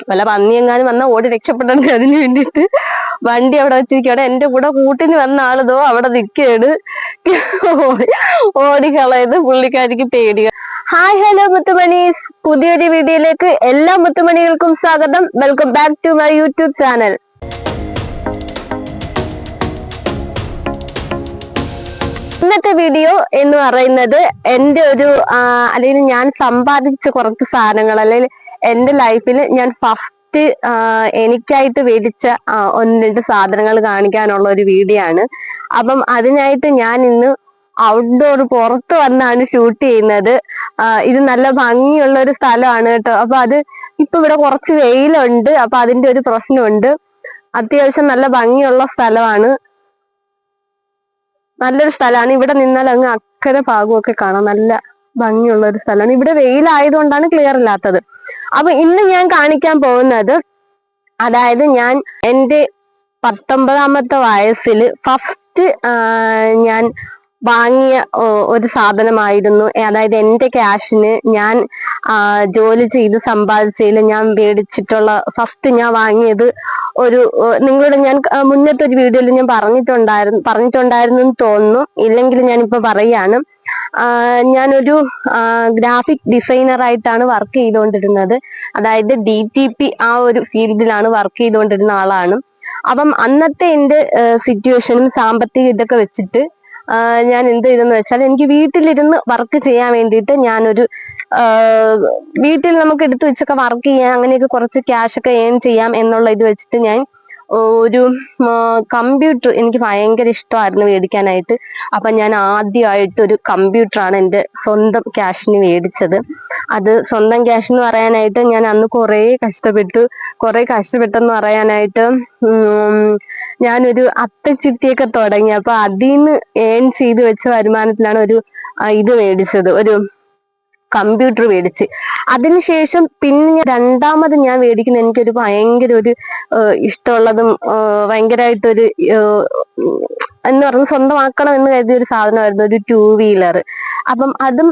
വല്ല പന്നിയെങ്ങാനും വന്നാൽ ഓടി രക്ഷപ്പെടണ്ടേ, അതിന് വേണ്ടിയിട്ട് വണ്ടി അവിടെ വെച്ചിരിക്കുകയാണ്. എന്റെ കൂടെ കൂട്ടിന് വന്ന ആളിതോ അവിടെ നിൽക്കുകയാണ്. ഓടിക്കളയത് പുള്ളിക്കാരിക്ക് പേടിയ. ഹായ് ഹലോ മുത്തുമണീസ്, പുതിയൊരു വീഡിയോയിലേക്ക് എല്ലാ മുത്തുമണികൾക്കും സ്വാഗതം. Welcome back to my YouTube channel. ഇന്നത്തെ വീഡിയോ എന്ന് പറയുന്നത് എന്റെ ഒരു അല്ലെങ്കിൽ ഞാൻ സമ്പാദിച്ച കുറച്ച് സാധനങ്ങൾ, അല്ലെങ്കിൽ എന്റെ ലൈഫിൽ ഞാൻ ഫസ്റ്റ് എനിക്കായിട്ട് മേടിച്ച ഒന്ന് രണ്ട് സാധനങ്ങൾ കാണിക്കാനുള്ള ഒരു വീഡിയോ ആണ്. അപ്പം അതിനായിട്ട് ഞാൻ ഇന്ന് ഔട്ട്ഡോർ പുറത്ത് വന്നാണ് ഷൂട്ട് ചെയ്യുന്നത്. ഇത് നല്ല ഭംഗിയുള്ള ഒരു സ്ഥലമാണ് കേട്ടോ. അപ്പൊ അത് ഇപ്പൊ ഇവിടെ കുറച്ച് വെയിലുണ്ട്, അപ്പൊ അതിന്റെ ഒരു പ്രശ്നമുണ്ട്. അത്യാവശ്യം നല്ല ഭംഗിയുള്ള സ്ഥലമാണ്, നല്ലൊരു സ്ഥലമാണ്. ഇവിടെ നിന്നാൽ അങ്ങ് അക്കരെ ഭാഗമൊക്കെ കാണാം, നല്ല ഭംഗിയുള്ള ഒരു സ്ഥലമാണ്. ഇവിടെ വെയിലായതുകൊണ്ടാണ് ക്ലിയർ ഇല്ലാത്തത്. അപ്പൊ ഇന്ന് ഞാൻ കാണിക്കാൻ പോകുന്നത്, അതായത് ഞാൻ എൻ്റെ 19ാമത്തെ വയസ്സിൽ ഫസ്റ്റ് ഞാൻ വാങ്ങിയ ഒരു സാധനമായിരുന്നു. അതായത് എൻ്റെ ക്യാഷിന് ഞാൻ ജോലി ചെയ്ത് സമ്പാദിച്ചതിൽ ഞാൻ മേടിച്ചിട്ടുള്ള ഫസ്റ്റ് ഞാൻ വാങ്ങിയത് ഒരു, നിങ്ങളോട് ഞാൻ മുന്നത്തെ ഒരു വീഡിയോയിൽ ഞാൻ പറഞ്ഞിട്ടുണ്ടായിരുന്നു എന്ന് തോന്നുന്നു, ഇല്ലെങ്കിൽ ഞാനിപ്പോ പറയാണ്. ഞാനൊരു ഗ്രാഫിക് ഡിസൈനർ ആയിട്ടാണ് വർക്ക് ചെയ്തുകൊണ്ടിരുന്നത്. അതായത് DTP ആ ഒരു ഫീൽഡിലാണ് വർക്ക് ചെയ്തുകൊണ്ടിരുന്ന ആളാണ്. അപ്പം അന്നത്തെ എൻ്റെ സിറ്റുവേഷനും സാമ്പത്തിക ഇതൊക്കെ വെച്ചിട്ട് ഞാൻ എന്ത് ചെയ്തെന്ന് വെച്ചാൽ, എനിക്ക് വീട്ടിലിരുന്ന് വർക്ക് ചെയ്യാൻ വേണ്ടിയിട്ട് ഞാനൊരു വീട്ടിൽ നമുക്ക് എടുത്തു വെച്ചൊക്കെ വർക്ക് ചെയ്യാം, അങ്ങനെയൊക്കെ കുറച്ച് ക്യാഷ് ഒക്കെ ഏൺ ചെയ്യാം എന്നുള്ള ഇത് വെച്ചിട്ട് ഞാൻ ഒരു കമ്പ്യൂട്ടർ എനിക്ക് ഭയങ്കര ഇഷ്ടമായിരുന്നു മേടിക്കാനായിട്ട്. അപ്പൊ ഞാൻ ആദ്യമായിട്ട് ഒരു കമ്പ്യൂട്ടറാണ് എൻ്റെ സ്വന്തം ക്യാഷിന് മേടിച്ചത്. അത് സ്വന്തം ക്യാഷ് എന്ന് പറയാനായിട്ട് ഞാൻ അന്ന് കുറേ കഷ്ടപ്പെട്ടെന്ന് പറയാനായിട്ട് ഞാനൊരു അത്തച്ചിട്ടിയൊക്കെ തുടങ്ങി. അപ്പൊ അതിൽ നിന്ന് ഏൺ ചെയ്ത് വെച്ച വരുമാനത്തിലാണ് ഒരു ഇത് മേടിച്ചത്, ഒരു കമ്പ്യൂട്ടർ മേടിച്ച്. അതിനുശേഷം പിന്നെ രണ്ടാമത് ഞാൻ മേടിക്കുന്ന എനിക്കൊരു ഭയങ്കര ഒരു ഇഷ്ടമുള്ളതും ഭയങ്കരമായിട്ടൊരു എന്ന് പറഞ്ഞ് സ്വന്തമാക്കണം എന്ന് കരുതിയ ഒരു സാധനമായിരുന്നു ഒരു 2 വീലർ. അപ്പം അതും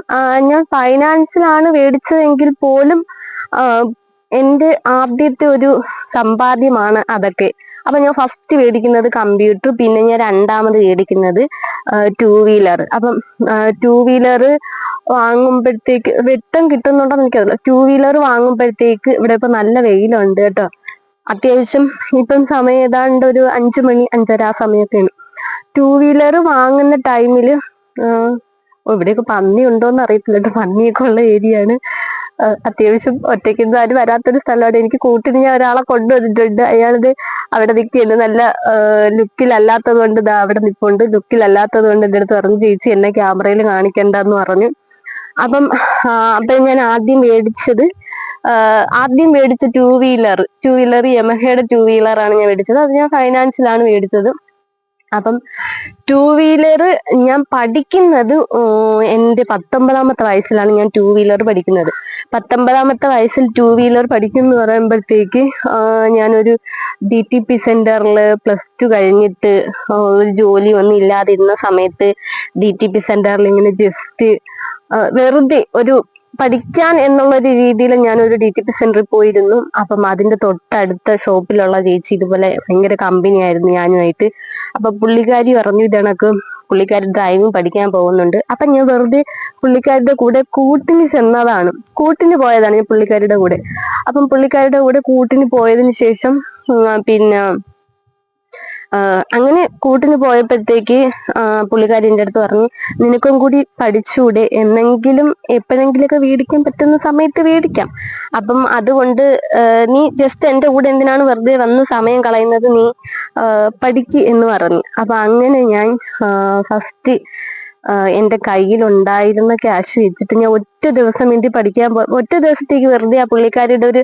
ഞാൻ ഫൈനാൻസിലാണ് മേടിച്ചതെങ്കിൽ പോലും എൻ്റെ ആദ്യത്തെ ഒരു സമ്പാദ്യമാണ് അതൊക്കെ. അപ്പൊ ഞാൻ ഫസ്റ്റ് മേടിക്കുന്നത് കമ്പ്യൂട്ടർ, പിന്നെ ഞാൻ രണ്ടാമത് മേടിക്കുന്നത് 2 വീലർ. അപ്പം 2 വീലർ വാങ്ങുമ്പോഴത്തേക്ക് വെട്ടം കിട്ടുന്നുണ്ടോ എനിക്കറിയില്ല. 2 വീലർ വാങ്ങുമ്പോഴത്തേക്ക് ഇവിടെ ഇപ്പൊ നല്ല വെയിലുണ്ട് കേട്ടോ. അത്യാവശ്യം ഇപ്പം സമയം ഏതാണ്ട് ഒരു 5 മണി 5:30 ആ സമയത്തെയാണ്. 2 വീലർ വാങ്ങുന്ന ടൈമില് ഇവിടെയൊക്കെ പന്നി ഉണ്ടോന്ന് അറിയത്തില്ല കേട്ടോ, പന്നിയൊക്കെ ഉള്ള ഏരിയയാണ്. അത്യാവശ്യം ഒറ്റയ്ക്കൊന്നും ആരും വരാത്തൊരു സ്ഥലമാണ്. എനിക്ക് കൂട്ടിന് ഞാൻ ഒരാളെ കൊണ്ടുവന്നിട്ടുണ്ട്. അയാളത് അവിടെ നിൽക്കുകയാണ്. നല്ല ലുക്കിലല്ലാത്തത് കൊണ്ട് അവിടെ നിൽപ്പുണ്ട്. ലുക്കിലല്ലാത്തത് കൊണ്ട് എൻ്റെ അടുത്ത് പറഞ്ഞു, ചേച്ചി എന്നെ ക്യാമറയിൽ കാണിക്കണ്ടെന്ന് പറഞ്ഞു. അപ്പം ഞാൻ ആദ്യം മേടിച്ച 2 വീലർ യമഹയുടെ 2 വീലറാണ് ഞാൻ മേടിച്ചത്. അത് ഞാൻ ഫൈനാൻസിലാണ് മേടിച്ചത്. അപ്പം 2 വീലർ ഞാൻ പഠിക്കുന്നത് എൻ്റെ 19ാമത്തെ വയസ്സിലാണ് ഞാൻ 2 വീലർ പഠിക്കുന്നത്. 19ാമത്തെ വയസ്സിൽ 2 വീലർ പഠിക്കുന്നു പറയുമ്പോഴത്തേക്ക് ഞാനൊരു DTP സെന്ററിൽ +2 കഴിഞ്ഞിട്ട് ഒരു ജോലി ഒന്നും ഇല്ലാതിരുന്ന സമയത്ത് DTP സെന്ററിൽ ഇങ്ങനെ ജസ്റ്റ് വെറുതെ ഒരു പഠിക്കാൻ എന്നുള്ളൊരു രീതിയിൽ ഞാനൊരു DTP സെന്ററിൽ പോയിരുന്നു. അപ്പം അതിന്റെ തൊട്ടടുത്ത ഷോപ്പിലുള്ള ചേച്ചി ഇതുപോലെ ഭയങ്കര കമ്പനി ആയിരുന്നു ഞാനുമായിട്ട്. അപ്പൊ പുള്ളിക്കാരി പറഞ്ഞു, ഇതണക്ക് പുള്ളിക്കാരി ഡ്രൈവിംഗ് പഠിക്കാൻ പോകുന്നുണ്ട്. അപ്പൊ ഞാൻ വെറുതെ പുള്ളിക്കാരുടെ കൂടെ കൂട്ടിന് പോയതാണ് ഞാൻ പുള്ളിക്കാരുടെ കൂടെ. അപ്പം പുള്ളിക്കാരുടെ കൂടെ കൂട്ടിന് പോയതിനു ശേഷം പിന്നെ അങ്ങനെ കൂട്ടിന് പോയപ്പോഴത്തേക്ക് പുള്ളിക്കാരി എൻ്റെ അടുത്ത് പറഞ്ഞു, നിനക്കും കൂടി പഠിച്ചൂടെ, എന്നെങ്കിലും എപ്പോഴെങ്കിലുമൊക്കെ മേടിക്കാൻ പറ്റുന്ന സമയത്ത് മേടിക്കാം. അപ്പം അതുകൊണ്ട് നീ ജസ്റ്റ് എൻ്റെ കൂടെ എന്തിനാണ് വെറുതെ വന്ന് സമയം കളയുന്നത്, നീ പഠിക്ക് എന്ന് പറഞ്ഞു. അപ്പൊ അങ്ങനെ ഞാൻ ഫസ്റ്റ് എൻ്റെ കയ്യിലുണ്ടായിരുന്ന ക്യാഷ് വെച്ചിട്ട് ഞാൻ ഒറ്റ ദിവസം വേണ്ടി ഒറ്റ ദിവസത്തേക്ക് വെറുതെ ആ പുള്ളിക്കാരിയുടെ ഒരു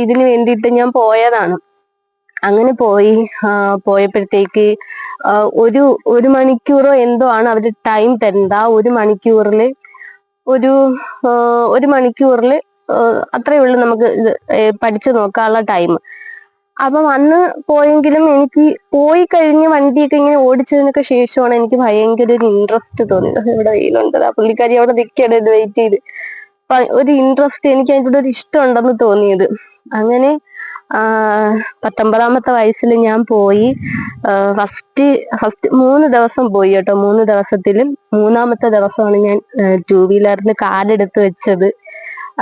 ഇതിന് വേണ്ടിയിട്ട് ഞാൻ പോയതാണ്. അങ്ങനെ പോയപ്പോഴത്തേക്ക് ഒരു മണിക്കൂറോ എന്തോ ആണ് അവര് ടൈം തരുന്നത്. ആ ഒരു മണിക്കൂറിൽ അത്രയേ ഉള്ളൂ നമുക്ക് പഠിച്ചു നോക്കാനുള്ള ടൈം. അപ്പം അന്ന് പോയെങ്കിലും എനിക്ക് പോയി കഴിഞ്ഞ് വണ്ടിയൊക്കെ ഇങ്ങനെ ഓടിച്ചതിനൊക്കെ ശേഷമാണ് എനിക്ക് ഭയങ്കര ഒരു ഇൻട്രസ്റ്റ് തോന്നിയത്. ഇവിടെ വെയിലുണ്ട്, ആ പുള്ളിക്കാരി അവിടെ നിൽക്കുകയാണ് വെയിറ്റ് ചെയ്ത്. ഒരു ഇൻട്രസ്റ്റ്, എനിക്ക് അതിൻ്റെ ഒരു ഇഷ്ടം ഉണ്ടെന്ന് തോന്നിയത്. അങ്ങനെ 19ാമത്തെ വയസ്സിൽ ഞാൻ പോയി. ഫസ്റ്റ് 3 ദിവസം പോയി കേട്ടോ. 3 ദിവസത്തിലും 3ാമത്തെ ദിവസമാണ് ഞാൻ 2 വീലറിന് കാലെടുത്ത് വെച്ചത്.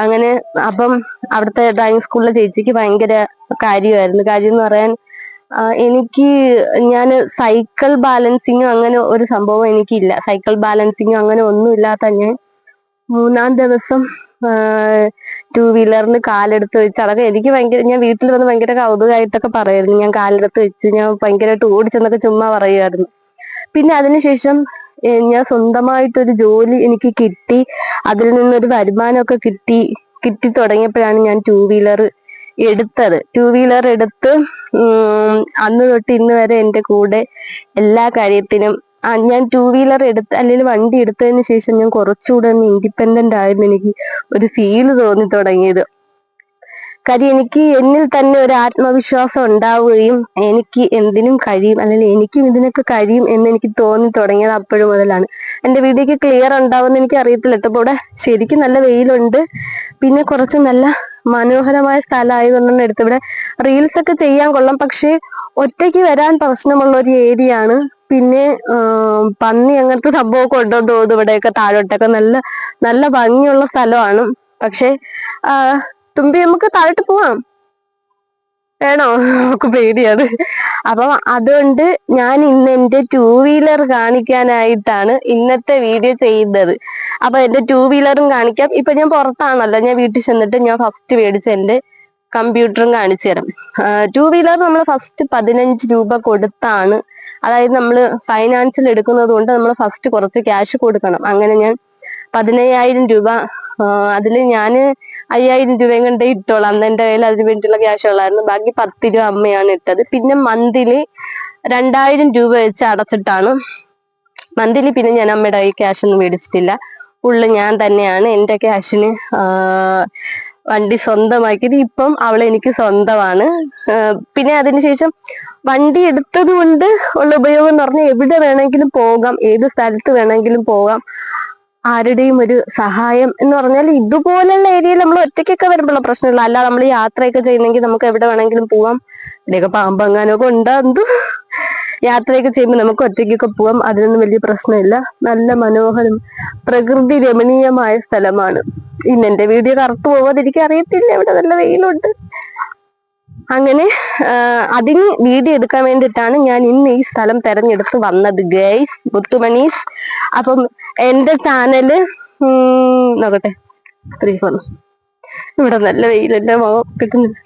അങ്ങനെ അപ്പം അവിടുത്തെ ഡ്രൈവിംഗ് സ്കൂളിലെ ചേച്ചിക്ക് ഭയങ്കര കാര്യമായിരുന്നു. കാര്യം എന്ന് പറയാൻ എനിക്ക് ഞാൻ സൈക്കിൾ ബാലൻസിങ്ങും അങ്ങനെ ഒരു സംഭവം എനിക്കില്ല. സൈക്കിൾ ബാലൻസിങ്ങും അങ്ങനെ ഒന്നും ഇല്ലാത്ത ഞാൻ 3ാം ദിവസം 2 വീലറിന് കാലെടുത്ത് വെച്ച് അതൊക്കെ എനിക്ക് ഭയങ്കര, ഞാൻ വീട്ടിൽ വന്ന് ഭയങ്കര കൗതുകമായിട്ടൊക്കെ പറയായിരുന്നു. ഞാൻ കാലെടുത്ത് വെച്ച് ഞാൻ ഭയങ്കരമായിട്ട് ഓടിച്ചെന്നൊക്കെ ചുമ്മാ പറയുമായിരുന്നു. പിന്നെ അതിനുശേഷം ഞാൻ സ്വന്തമായിട്ടൊരു ജോലി എനിക്ക് കിട്ടി. അതിൽ നിന്നൊരു വരുമാനമൊക്കെ കിട്ടി തുടങ്ങിയപ്പോഴാണ് ഞാൻ 2 വീലർ എടുത്തത്. 2 വീലർ എടുത്ത് അന്ന് തൊട്ട് ഇന്ന് വരെ എൻ്റെ കൂടെ എല്ലാ കാര്യത്തിനും. ഞാൻ 2 വീലർ അല്ലെങ്കിൽ വണ്ടി എടുത്തതിന് ശേഷം ഞാൻ കുറച്ചുകൂടെ ഒന്ന് ഇൻഡിപെൻഡന്റ് ആയിരുന്നു എനിക്ക് ഒരു ഫീല് തോന്നി തുടങ്ങിയത്. കാര്യം എനിക്ക് എന്നിൽ തന്നെ ഒരു ആത്മവിശ്വാസം ഉണ്ടാവുകയും എനിക്ക് എന്തിനും കഴിയും, അല്ലെങ്കിൽ എനിക്കും ഇതിനൊക്കെ കഴിയും എന്ന് എനിക്ക് തോന്നി തുടങ്ങിയത് അപ്പോഴും മുതലാണ്. എൻ്റെ വീഡിയോക്ക് ക്ലിയർ ഉണ്ടാവുമെന്ന് എനിക്ക് അറിയത്തില്ല കേട്ടോ. ഇവിടെ ശരിക്കും നല്ല വെയിലുണ്ട്. പിന്നെ കുറച്ച് നല്ല മനോഹരമായ സ്ഥലമായതുകൊണ്ടാണ് എടുത്ത്. ഇവിടെ റീൽസ് ഒക്കെ ചെയ്യാൻ കൊള്ളാം, പക്ഷെ ഒറ്റയ്ക്ക് വരാൻ പ്രശ്നമുള്ള ഒരു ഏരിയ ആണ്. പിന്നെ പന്നി അങ്ങനത്തെ സംഭവമൊക്കെ ഉണ്ടോ തോന്നുന്നു. ഇവിടെയൊക്കെ താഴോട്ടൊക്കെ നല്ല നല്ല ഭംഗിയുള്ള സ്ഥലമാണ്. പക്ഷെ തുമ്പി നമുക്ക് താഴോട്ട് പോവാം, വേണോ? നമുക്ക് പേടിയാണ്. അപ്പം അതുകൊണ്ട് ഞാൻ ഇന്ന് എൻ്റെ 2 വീലർ കാണിക്കാനായിട്ടാണ് ഇന്നത്തെ വീഡിയോ ചെയ്യുന്നത്. അപ്പൊ എൻ്റെ 2 വീലറും കാണിക്കാം. ഇപ്പൊ ഞാൻ പുറത്താണല്ലോ, ഞാൻ വീട്ടിൽ ചെന്നിട്ട് ഞാൻ ഫസ്റ്റ് മേടിച്ച എൻ്റെ കമ്പ്യൂട്ടറും കാണിച്ചു തരാം. 2 വീലർ നമ്മൾ ഫസ്റ്റ് 15 രൂപ കൊടുത്താണ്, അതായത് നമ്മൾ ഫൈനാൻസിൽ എടുക്കുന്നത് കൊണ്ട് നമ്മൾ ഫസ്റ്റ് കുറച്ച് ക്യാഷ് കൊടുക്കണം. അങ്ങനെ ഞാൻ 15,000 രൂപ, അതിൽ ഞാൻ 5,000 രൂപയും കണ്ടേ ഇട്ടോളാം. അന്ന് എൻ്റെ കയ്യിൽ അതിന് വേണ്ടിയുള്ള ക്യാഷ് ഉള്ളായിരുന്നു. ബാക്കി 10 രൂപ അമ്മയാണ് ഇട്ടത്. പിന്നെ മന്ത്ലി 2,000 രൂപ വെച്ച് അടച്ചിട്ടാണ് മന്ത്ലി. പിന്നെ ഞാൻ അമ്മയുടെ കയ്യിൽ ക്യാഷ് ഒന്നും മേടിച്ചിട്ടില്ല. ഫുള്ള് ഞാൻ തന്നെയാണ് എൻ്റെ ക്യാഷിന് വണ്ടി സ്വന്തമാക്കിയത്. ഇപ്പം അവളെനിക്ക് സ്വന്തമാണ്. പിന്നെ അതിനുശേഷം വണ്ടി എടുത്തത് കൊണ്ട് ഉള്ള ഉപയോഗം എന്ന് പറഞ്ഞാൽ എവിടെ വേണമെങ്കിലും പോകാം, ഏത് സ്ഥലത്ത് വേണമെങ്കിലും പോകാം. ആരുടെയും ഒരു സഹായം എന്ന് പറഞ്ഞാൽ ഇതുപോലുള്ള ഏരിയയിൽ നമ്മൾ ഒറ്റയ്ക്കൊക്കെ വരുമ്പോഴുള്ള പ്രശ്നമില്ല. അല്ല നമ്മൾ യാത്രയൊക്കെ ചെയ്യുന്നെങ്കിൽ നമുക്ക് എവിടെ വേണമെങ്കിലും പോവാം. ഇവിടെയൊക്കെ പാമ്പങ്ങാനൊക്കെ ഉണ്ടാകും. യാത്രയൊക്കെ ചെയ്യുമ്പോൾ നമുക്ക് ഒറ്റയ്ക്കൊക്കെ പോവാം, അതിനൊന്നും വലിയ പ്രശ്നമില്ല. നല്ല മനോഹരം പ്രകൃതി രമണീയമായ സ്ഥലമാണ്. ഇന്ന് എന്റെ വീഡിയോ കറുത്തു പോവാതിരിക്കാൻ അറിയത്തില്ല, ഇവിടെ നല്ല വെയിലുണ്ട്. അങ്ങനെ അതിന് വീഡിയോ എടുക്കാൻ വേണ്ടിയിട്ടാണ് ഞാൻ ഇന്ന് ഈ സ്ഥലം തെരഞ്ഞെടുത്ത് വന്നത് ഗൈസ്, മുത്തുമണീസ്. അപ്പം എന്റെ ചാനല് നോക്കട്ടെ, ഇവിടെ നല്ല വെയിലെന്റെ മുഖം കിട്ടുന്നില്ല.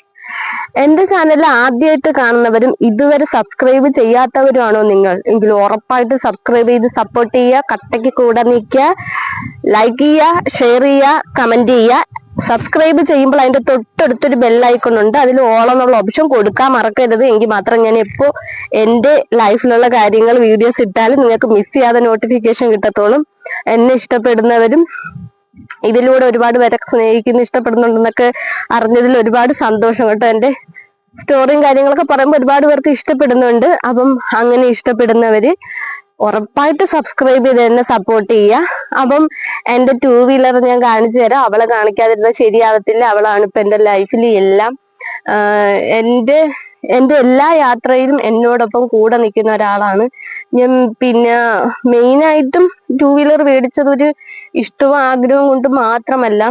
എന്റെ ചാനൽ ആദ്യമായിട്ട് കാണുന്നവരും ഇതുവരെ സബ്സ്ക്രൈബ് ചെയ്യാത്തവരുമാണോ നിങ്ങൾ എങ്കിൽ ഉറപ്പായിട്ട് സബ്സ്ക്രൈബ് ചെയ്ത് സപ്പോർട്ട് ചെയ്യുക. കട്ടയ്ക്ക് കൂടെ നിൽക്കുക, ലൈക്ക് ചെയ്യുക, ഷെയർ ചെയ്യുക, കമന്റ് ചെയ്യുക. സബ്സ്ക്രൈബ് ചെയ്യുമ്പോൾ അതിന്റെ തൊട്ടടുത്തൊരു ബെല്ലൈക്കൺ ഉണ്ട്, അതിൽ ഓൾ എന്നുള്ള ഓപ്ഷൻ കൊടുക്കാൻ മറക്കരുത്. എങ്കിൽ മാത്രം ഞാൻ എപ്പോൾ എന്റെ ലൈഫിലുള്ള കാര്യങ്ങൾ വീഡിയോസ് ഇട്ടാലും നിങ്ങൾക്ക് മിസ് ചെയ്യാതെ നോട്ടിഫിക്കേഷൻ കിട്ടത്തോളും. എന്നെ ഇഷ്ടപ്പെടുന്നവരും ഇതിലൂടെ ഒരുപാട് പേരെ സ്നേഹിക്കുന്നു, ഇഷ്ടപ്പെടുന്നുണ്ടെന്നൊക്കെ അറിഞ്ഞതിൽ ഒരുപാട് സന്തോഷം കേട്ടോ. എന്റെ സ്റ്റോറിയും കാര്യങ്ങളൊക്കെ പറയുമ്പോൾ ഒരുപാട് പേർക്ക് ഇഷ്ടപ്പെടുന്നുണ്ട്. അപ്പം അങ്ങനെ ഇഷ്ടപ്പെടുന്നവര് ഉറപ്പായിട്ട് സബ്സ്ക്രൈബ് ചെയ്ത് എന്നെ സപ്പോർട്ട് ചെയ്യുക. അപ്പം എന്റെ 2 വീലർ ഞാൻ കാണിച്ചു തരാം. അവളെ കാണിക്കാതിരുന്നാൽ ശരിയാവത്തില്ല. അവളാണ് ഇപ്പൊ എന്റെ ലൈഫിൽ എല്ലാം. എന്റെ എല്ലാ യാത്രയിലും എന്നോടൊപ്പം കൂടെ നിൽക്കുന്ന ഒരാളാണ് ഞാൻ. പിന്നെ മെയിനായിട്ടും 2 വീലർ മേടിച്ചത് ഒരു ഇഷ്ടവും ആഗ്രഹവും കൊണ്ട് മാത്രമല്ല.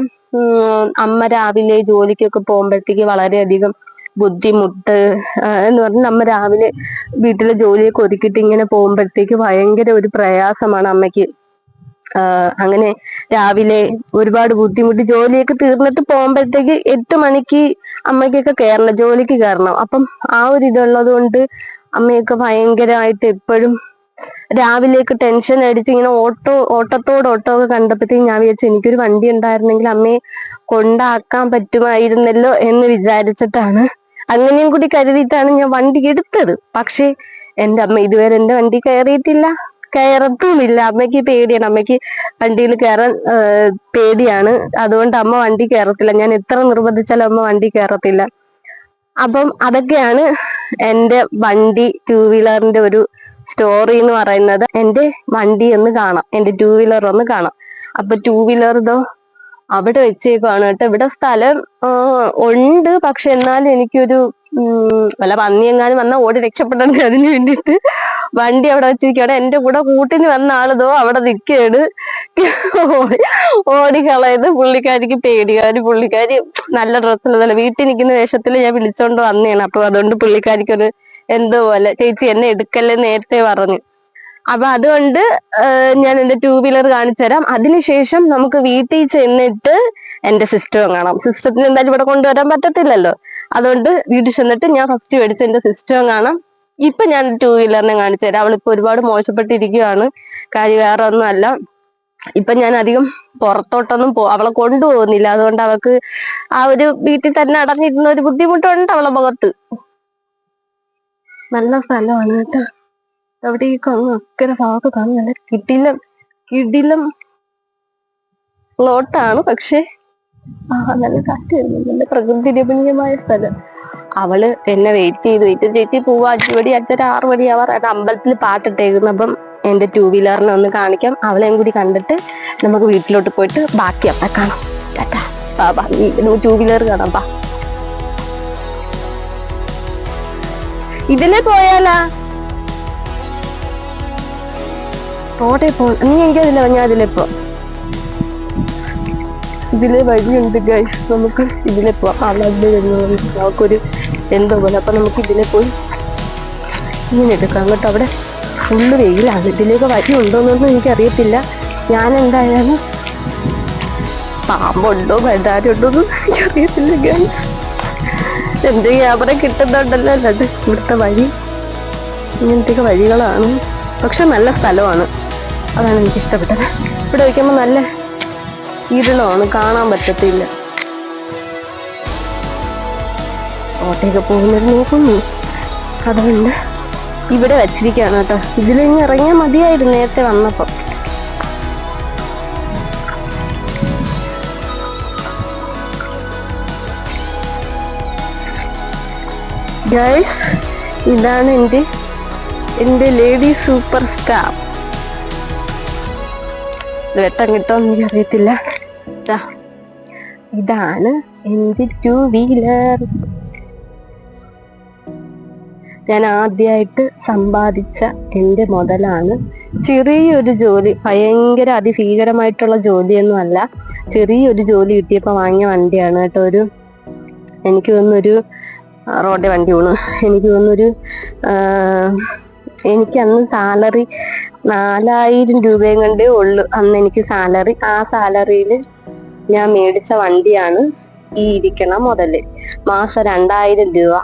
അമ്മ രാവിലെ ജോലിക്കൊക്കെ പോകുമ്പോഴത്തേക്ക് വളരെയധികം ബുദ്ധിമുട്ട് എന്ന് പറഞ്ഞാൽ നമ്മ രാവിലെ വീട്ടിലെ ജോലിയൊക്കെ ഒതുക്കിയിട്ട് ഇങ്ങനെ പോകുമ്പോഴത്തേക്ക് ഭയങ്കര ഒരു പ്രയാസമാണ് അമ്മയ്ക്ക്. അങ്ങനെ രാവിലെ ഒരുപാട് ബുദ്ധിമുട്ട് ജോലിയൊക്കെ തീർന്നിട്ട് പോകുമ്പോഴത്തേക്ക് 8 മണിക്ക് അമ്മയ്ക്കൊക്കെ കയറണം, ജോലിക്ക് കയറണം. അപ്പം ആ ഒരു ഇതുള്ളത് കൊണ്ട് അമ്മയൊക്കെ ഭയങ്കരമായിട്ട് എപ്പോഴും രാവിലേക്ക് ടെൻഷൻ അടിച്ച് ഇങ്ങനെ ഓട്ടത്തോട് ഒക്കെ കണ്ടപ്പോഴത്തേക്ക് ഞാൻ വിചാരിച്ചു എനിക്കൊരു വണ്ടി ഉണ്ടായിരുന്നെങ്കിൽ അമ്മയെ കൊണ്ടാക്കാൻ പറ്റുമായിരുന്നല്ലോ എന്ന് വിചാരിച്ചിട്ടാണ്, അങ്ങനെയും കൂടി കരുതിയിട്ടാണ് ഞാൻ വണ്ടി എടുത്തത്. പക്ഷെ എൻ്റെ അമ്മ ഇതുവരെ എൻ്റെ വണ്ടി കയറിയിട്ടില്ല, കയറത്തുമില്ല. അമ്മയ്ക്ക് പേടിയാണ്, അമ്മയ്ക്ക് വണ്ടിയിൽ കയറാൻ പേടിയാണ്. അതുകൊണ്ട് അമ്മ വണ്ടി കയറത്തില്ല. ഞാൻ എത്ര നിർബന്ധിച്ചാലും അമ്മ വണ്ടി കയറത്തില്ല. അപ്പം അതൊക്കെയാണ് എൻ്റെ വണ്ടി 2 വീലറിന്റെ ഒരു സ്റ്റോറി എന്ന് പറയുന്നത്. എൻ്റെ വണ്ടി ഒന്ന് കാണാം, എൻ്റെ 2 വീലർ ഒന്ന് കാണാം. അപ്പൊ 2 വീലർ ഇതോ അവിടെ വെച്ചേക്കാണ് കേട്ടോ. ഇവിടെ സ്ഥലം ഉണ്ട്, പക്ഷെ എന്നാലും എനിക്കൊരു വല്ല പന്നി എങ്ങാനും വന്നാൽ ഓടി രക്ഷപ്പെടണ്ടേ, അതിന് വേണ്ടിയിട്ട് വണ്ടി അവിടെ വെച്ചിരിക്കുകയാണ്. എന്റെ കൂടെ കൂട്ടിന് വന്ന ആളിതോ അവിടെ നിൽക്കുകയാണ്. ഓടിക്കളയത്. പുള്ളിക്കാരിക്ക് പേടിക്കാരി, പുള്ളിക്കാരി നല്ല ഡ്രസ്സിലല്ല വീട്ടിൽ നിൽക്കുന്ന വേഷത്തിൽ ഞാൻ വിളിച്ചോണ്ട് വന്നതാണ്. അപ്പൊ അതുകൊണ്ട് പുള്ളിക്കാരിക്കൊരു എന്തോ പോലെ, ചേച്ചി എന്നെ എടുക്കല്ലേ നേരത്തെ പറഞ്ഞു. അപ്പൊ അതുകൊണ്ട് ഞാൻ എന്റെ 2 വീലർ കാണിച്ചു തരാം. അതിനുശേഷം നമുക്ക് വീട്ടിൽ ചെന്നിട്ട് എന്റെ സിസ്റ്റം കാണാം. സിസ്റ്റത്തിന് എന്തായാലും ഇവിടെ കൊണ്ടുവരാൻ പറ്റത്തില്ലല്ലോ, അതുകൊണ്ട് വീട്ടിൽ ചെന്നിട്ട് ഞാൻ ഫസ്റ്റ് മേടിച്ച എന്റെ സിസ്റ്റം കാണാം. ഇപ്പൊ ഞാൻ 2 വീലറിനെ കാണിച്ചു തരാം. അവളിപ്പോ ഒരുപാട് മോശപ്പെട്ടിരിക്കുകയാണ്. കാര്യം വേറെ ഒന്നും അല്ല, ഇപ്പൊ ഞാൻ അധികം പുറത്തോട്ടൊന്നും അവളെ കൊണ്ടുപോകുന്നില്ല. അതുകൊണ്ട് അവൾക്ക് ആ ഒരു വീട്ടിൽ തന്നെ അടങ്ങിയിരുന്ന ഒരു ബുദ്ധിമുട്ടുണ്ട് അവളെ മുഖത്ത്. നല്ല സ്ഥലമാണ് കേട്ടോ. അവിടെ ഈ അക്കരെ ഭാഗത്ത് കാണും നല്ല കിടിലം പ്ലോട്ടാണ്. പക്ഷെ നല്ല കാറ്റ് വരുന്നു, നല്ല പ്രകൃതി രമണീയമായ സ്ഥലം. അവള് എന്നെ വെയിറ്റ് ചെയ്ത് ചേച്ചി പോവാ, 5 മണി 5:30 6 മണിയാവാർ. അത് അമ്പലത്തിൽ പാട്ടിട്ടേക്കുന്നു. അപ്പം എന്റെ 2 വീലറിനെ ഒന്ന് കാണിക്കാം. അവളെയും കൂടി കണ്ടിട്ട് നമുക്ക് വീട്ടിലോട്ട് പോയിട്ട് ബാക്കി അവിടെ കാണാം. ടാറ്റാ. 2 വീലർ കാണാം. ബാ, ഇതിലെ പോയാലാ റോഡേ നീ എനിക്കതില്ല, ഞാൻ അതിലെപ്പോ ഇതിലെ വഴിയുണ്ട് ഗൈസ്, നമുക്ക് ഇതിലെ പോവാം. നമുക്കൊരു എന്തോ പോലെ. അപ്പൊ നമുക്ക് ഇതിലെ പോയി ഇങ്ങനെ എടുക്കാം കേട്ടോ. അവിടെ ഫുള്ള് വെയിലാണ്. ഇതിലേക്ക് വഴി ഉണ്ടോന്നൊന്നും എനിക്കറിയത്തില്ല. ഞാൻ എന്തായാലും പാമ്പുണ്ടോ ഭണ്ടാരുണ്ടോന്നും എനിക്കറിയത്തില്ല ഗൈസ്. എന്റെ ക്യാമറ കിട്ടുന്നുണ്ടല്ലോ. അല്ലാതെ ഇവിടുത്തെ വഴി ഇങ്ങനത്തെ വഴികളാണ്. പക്ഷെ നല്ല സ്ഥലമാണ്, അതാണ് എനിക്ക് ഇഷ്ടപ്പെട്ടത്. ഇവിടെ വയ്ക്കുമ്പോൾ നല്ല ഇരുളമാണ്, കാണാൻ പറ്റത്തില്ല. ഓട്ടയൊക്കെ പോകുന്നത് നോക്കുന്നു. അതുകൊണ്ട് ഇവിടെ വച്ചിരിക്കുകയാണ് കേട്ടോ. ഇതിലിങ്ങ് ഇറങ്ങിയാൽ മതിയായിരുന്നു നേരത്തെ വന്നപ്പോ. ഗൈസ്, ഇതാണ് എന്റെ ലേഡി സൂപ്പർ സ്റ്റാർ. വെട്ടം കിട്ടുമെന്ന് എനിക്ക് അറിയത്തില്ല. ഇതാണ് എന്റെ 2 വീലർ. ഞാൻ ആദ്യമായിട്ട് സമ്പാദിച്ച എന്റെ മുതലാണ്. ചെറിയൊരു ജോലി, ഭയങ്കര അതിഭീകരമായിട്ടുള്ള ജോലിയൊന്നും അല്ല. ചെറിയൊരു ജോലി കിട്ടിയപ്പോ വാങ്ങിയ വണ്ടിയാണ് കേട്ടോ. എനിക്ക് തോന്നുന്നൊരു റോഡ് വണ്ടി വീണു. എനിക്ക് തോന്നുന്നൊരു എനിക്ക് അന്ന് സാലറി 4000 രൂപയും കണ്ടേ ഉള്ളു അന്ന് എനിക്ക് സാലറി. ആ സാലറിയിൽ ഞാൻ മേടിച്ച വണ്ടിയാണ് ഈ ഇരിക്കണ മുതല്. മാസം 2000 രൂപ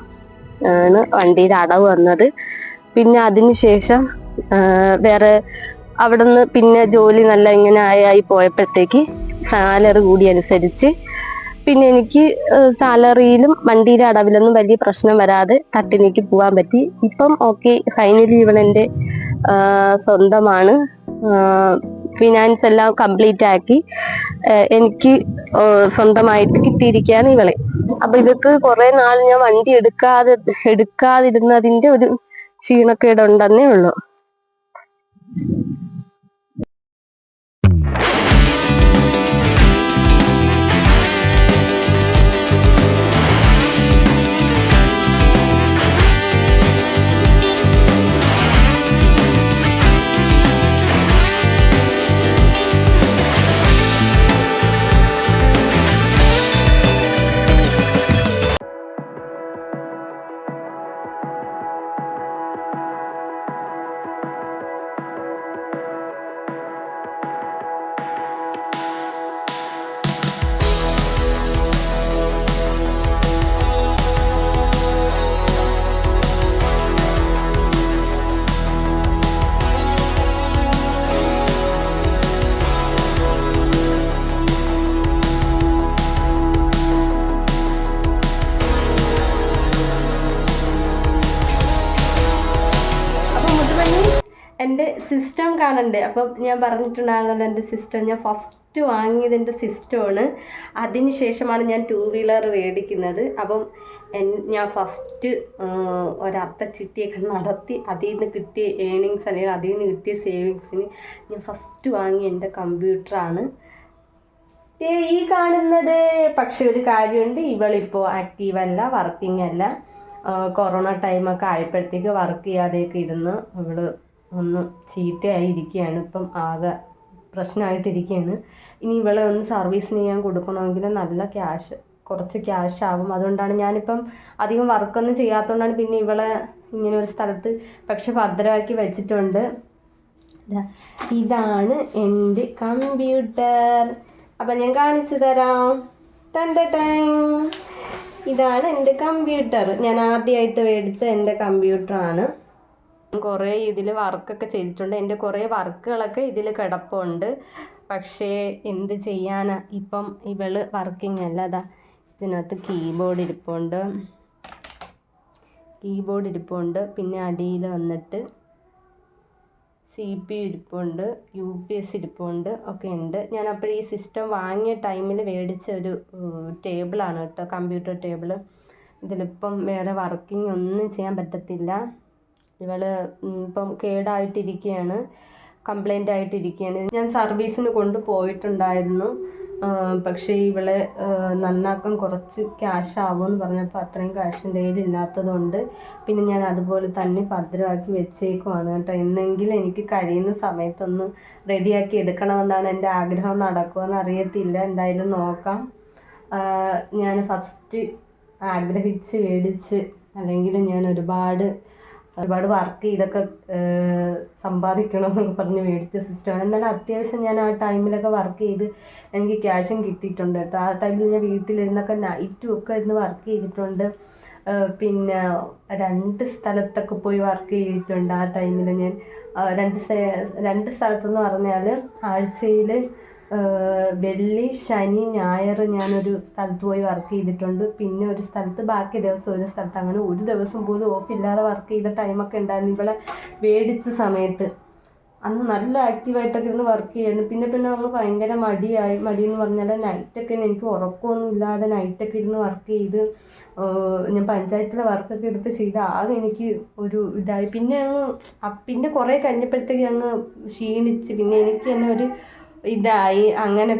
ആണ് വണ്ടിയുടെ അടവ് വന്നത്. പിന്നെ അതിനുശേഷം വേറെ അവിടുന്ന് പിന്നെ ജോലി നല്ല ഇങ്ങനെ ആയി പോയപ്പോഴത്തേക്ക് സാലറി കൂടി അനുസരിച്ച് പിന്നെ എനിക്ക് സാലറിയിലും വണ്ടിയുടെ അടവിലൊന്നും വലിയ പ്രശ്നം വരാതെ തട്ടിലേക്ക് പോകാൻ പറ്റി. ഇപ്പം ഓക്കെ, ഫൈനലി ഇവളെന്റെ സ്വന്തമാണ്. ഫിനാൻസ് എല്ലാം കംപ്ലീറ്റ് ആക്കി എനിക്ക് സ്വന്തമായിട്ട് കിട്ടിയിരിക്കുകയാണ് ഇവളെ. അപ്പൊ ഇവക്ക് കുറെ നാൾ ഞാൻ വണ്ടി എടുക്കാതിരുന്നതിന്റെ ഒരു ക്ഷീണക്കേടുണ്ടെന്നേ ഉള്ളൂ. എൻ്റെ സിസ്റ്റം കാണണ്ടേ. അപ്പം ഞാൻ പറഞ്ഞിട്ടുണ്ടായിരുന്നല്ലോ എൻ്റെ സിസ്റ്റം ഞാൻ ഫസ്റ്റ് വാങ്ങിയത് എൻ്റെ സിസ്റ്റമാണ്. അതിന് ശേഷമാണ് ഞാൻ 2 വീലർ മേടിക്കുന്നത്. അപ്പം ഞാൻ ഫസ്റ്റ് ഒരത്തച്ചിട്ടിയൊക്കെ നടത്തി അതിൽ നിന്ന് കിട്ടിയ ഏണിങ്സ് അല്ലെങ്കിൽ അതിൽ നിന്ന് കിട്ടിയ സേവിങ്സിന് ഞാൻ ഫസ്റ്റ് വാങ്ങിയ എൻ്റെ കമ്പ്യൂട്ടറാണ്. ഈ കാണുന്നത്. പക്ഷെ ഒരു കാര്യമുണ്ട്, ഇവളിപ്പോൾ ആക്റ്റീവ് അല്ല, വർക്കിംഗ് അല്ല. കൊറോണ ടൈമൊക്കെ ആയപ്പോഴത്തേക്ക് വർക്ക് ചെയ്യാതെയൊക്കെ ഇരുന്ന് ഇവള് ഒന്ന് ചീത്തയായിരിക്കുകയാണ്. ഇപ്പം ആകെ പ്രശ്നമായിട്ടിരിക്കുകയാണ്. ഇനി ഇവളെ ഒന്ന് സർവീസിന് ചെയ്യാൻ കൊടുക്കണമെങ്കിൽ നല്ല കുറച്ച് ക്യാഷ് ആവും. അതുകൊണ്ടാണ് ഞാനിപ്പം അധികം വർക്കൊന്നും ചെയ്യാത്തതുകൊണ്ടാണ് പിന്നെ ഇവളെ ഇങ്ങനെ ഒരു സ്ഥലത്ത് പക്ഷെ ഭദ്രമാക്കി വെച്ചിട്ടുണ്ട്. ഇതാണ് എൻ്റെ കമ്പ്യൂട്ടർ. അപ്പം ഞാൻ കാണിച്ചു തരാം. ഇതാണ് എൻ്റെ കമ്പ്യൂട്ടർ. ഞാൻ ആദ്യമായിട്ട് മേടിച്ച എൻ്റെ കമ്പ്യൂട്ടറാണ്. കുറേ ഇതിൽ വർക്കൊക്കെ ചെയ്തിട്ടുണ്ട്. എൻ്റെ കുറേ വർക്കുകളൊക്കെ ഇതിൽ കിടപ്പുണ്ട്. പക്ഷേ എന്ത് ചെയ്യാനാ, ഇപ്പം ഇവള് വർക്കിംഗ് അല്ല. അതാ ഇതിനകത്ത് കീബോർഡ് ഇരിപ്പുണ്ട്. പിന്നെ അടിയിൽ വന്നിട്ട് CPU ഇരിപ്പുണ്ട്, UPS ഇരിപ്പുണ്ട് ഒക്കെ ഉണ്ട്. ഞാൻ അപ്പോൾ ഈ സിസ്റ്റം വാങ്ങിയ ടൈമിൽ മേടിച്ച ഒരു ടേബിളാണ് കേട്ടോ, കമ്പ്യൂട്ടർ ടേബിൾ. ഇതിലിപ്പം വേറെ വർക്കിംഗ് ഒന്നും ചെയ്യാൻ പറ്റത്തില്ല. ഇവള് ഇപ്പം കേടായിട്ടിരിക്കുകയാണ്, കംപ്ലൈൻ്റ് ആയിട്ടിരിക്കുകയാണ്. ഞാൻ സർവീസിന് കൊണ്ടുപോയിട്ടുണ്ടായിരുന്നു. പക്ഷേ ഇവളെ നന്നാക്കാൻ കുറച്ച് ക്യാഷ് ആവുമെന്ന് പറഞ്ഞപ്പോൾ അത്രയും ക്യാഷ് എൻ്റെ കയ്യിലില്ലാത്തതുകൊണ്ട് പിന്നെ ഞാൻ അതുപോലെ തന്നെ ഭദ്രമാക്കി വെച്ചേക്കുവാണ് കേട്ടോ. എന്നെങ്കിലും എനിക്ക് കഴിയുന്ന സമയത്തൊന്ന് റെഡിയാക്കി എടുക്കണമെന്നാണ് എൻ്റെ ആഗ്രഹം. നടക്കുമെന്ന് അറിയത്തില്ല, എന്തായാലും നോക്കാം. ഞാൻ ഫസ്റ്റ് ആഗ്രഹിച്ച് മേടിച്ച്, അല്ലെങ്കിൽ ഞാൻ ഒരുപാട് വർക്ക് ചെയ്തൊക്കെ സമ്പാദിക്കണമെന്നൊക്കെ പറഞ്ഞ് മേടിച്ച സിസ്റ്റമാണ്. എന്നാലും അത്യാവശ്യം ഞാൻ ആ ടൈമിലൊക്കെ വർക്ക് ചെയ്ത് എനിക്ക് ക്യാഷും കിട്ടിയിട്ടുണ്ട് കേട്ടോ. ആ ടൈമിൽ ഞാൻ വീട്ടിലിരുന്നൊക്കെ നൈറ്റും ഒക്കെ ഇരുന്ന് വർക്ക് ചെയ്തിട്ടുണ്ട്. പിന്നെ 2 സ്ഥലത്തൊക്കെ പോയി വർക്ക് ചെയ്തിട്ടുണ്ട്. ആ ടൈമിൽ ഞാൻ 2 സ്ഥലത്തെന്ന് പറഞ്ഞാൽ ആഴ്ചയിൽ വെള്ളി, ശനി, ഞായർ ഞാനൊരു സ്ഥലത്ത് പോയി വർക്ക് ചെയ്തിട്ടുണ്ട്. പിന്നെ ഒരു സ്ഥലത്ത്, ബാക്കി ദിവസം ഒരു സ്ഥലത്ത്. അങ്ങനെ ഒരു ദിവസം പോലും ഓഫില്ലാതെ വർക്ക് ചെയ്ത ടൈമൊക്കെ ഉണ്ടായിരുന്നു ഇവളെ മേടിച്ച സമയത്ത്. അന്ന് നല്ല ആക്റ്റീവായിട്ടൊക്കെ ഇരുന്ന് വർക്ക് ചെയ്യായിരുന്നു. പിന്നെ നമ്മൾ ഭയങ്കര മടിയെന്ന് പറഞ്ഞാൽ നൈറ്റൊക്കെ എനിക്ക് ഉറക്കമൊന്നും ഇല്ലാതെ നൈറ്റൊക്കെ ഇരുന്ന് വർക്ക് ചെയ്ത് ഞാൻ പഞ്ചായത്തിലെ വർക്കൊക്കെ എടുത്ത് ചെയ്ത് ആകെ എനിക്ക് ഒരു ഇതായി. പിന്നെ കുറേ കഴിഞ്ഞപ്പോഴത്തേക്ക് അങ്ങ് ക്ഷീണിച്ച് പിന്നെ എനിക്ക് തന്നെ ഒരു ഇതായി. അങ്ങനെ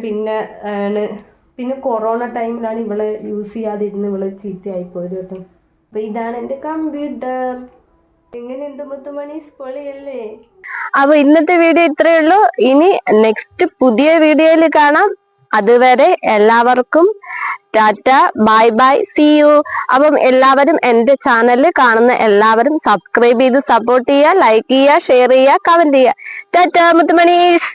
പിന്നെ കൊറോണ ടൈമിലാണ് ഇവളെ യൂസ് ചെയ്യാതിരുന്ന് ഇവള് ചീത്തയായിപ്പോയത് കേട്ടോ. അപ്പോൾ ഇതാണ് എൻ്റെ കമ്പ്യൂട്ടർ. എങ്ങനെയുണ്ട് മുത്തുമണി? പൊളിയല്ലേ? അപ്പൊ ഇന്നത്തെ വീഡിയോ ഇത്രയേ ഉള്ളൂ. ഇനി നെക്സ്റ്റ് പുതിയ വീഡിയോയിൽ കാണാം. അതുവരെ എല്ലാവർക്കും tata, bye bye, see you. അപ്പം എല്ലാവരും എന്റെ ചാനൽ കാണുന്ന എല്ലാവരും സബ്സ്ക്രൈബ് ചെയ്ത് സപ്പോർട്ട് ചെയ്യുക, ലൈക്ക് ചെയ്യുക, ഷെയർ ചെയ്യുക, കമന്റ് ചെയ്യുക. ടാറ്റ മുത്തുമണീസ്.